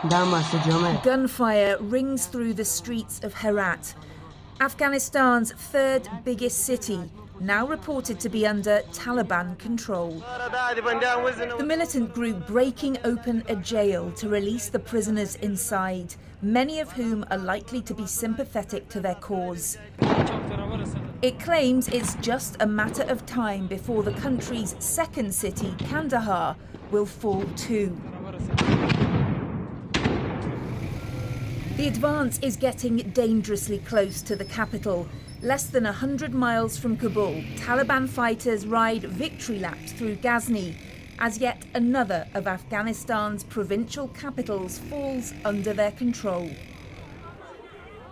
Gunfire rings through the streets of Herat, Afghanistan's third biggest city, now reported to be under Taliban control. The militant group breaking open a jail to release the prisoners inside, many of whom are likely to be sympathetic to their cause. It claims it's just a matter of time before the country's second city, Kandahar, will fall too. The advance is getting dangerously close to the capital. Less than 100 miles from Kabul, Taliban fighters ride victory laps through Ghazni as yet another of Afghanistan's provincial capitals falls under their control.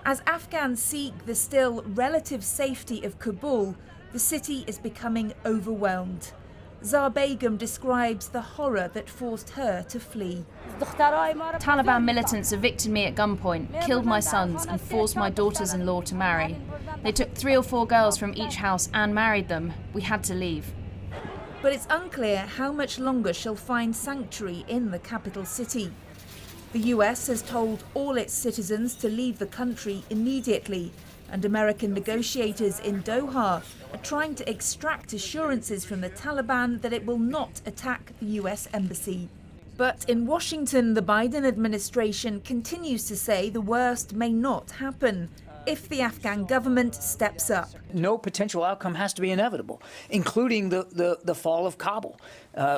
As Afghans seek the still relative safety of Kabul, the city is becoming overwhelmed. Zar Begum describes the horror that forced her to flee. Taliban militants evicted me at gunpoint, killed my sons and forced my daughters-in-law to marry. They took 3 or 4 girls from each house and married them. We had to leave. But it's unclear how much longer she'll find sanctuary in the capital city. The US has told all its citizens to leave the country immediately, and American negotiators in Doha are trying to extract assurances from the Taliban that it will not attack the US embassy. But in Washington, the Biden administration continues to say the worst may not happen if the Afghan government steps up. No potential outcome has to be inevitable, including the fall of Kabul,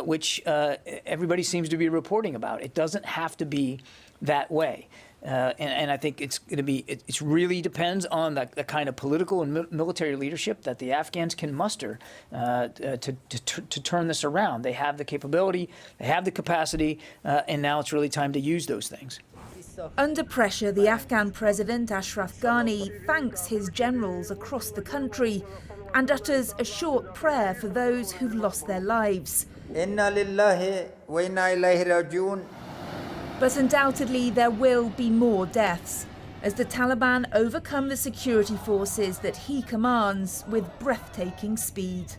which everybody seems to be reporting about. It doesn't have to be that way. And I think it's going to be, it really depends on the kind of political and military leadership that the Afghans can muster to turn this around. They have the capability, they have the capacity, and now it's really time to use those things. Under pressure, the Afghan president, Ashraf Ghani, thanks his generals across the country and utters a short prayer for those who've lost their lives. Inna lillahi wa inna ilayhi rajiun. But undoubtedly there will be more deaths as the Taliban overcome the security forces that he commands with breathtaking speed.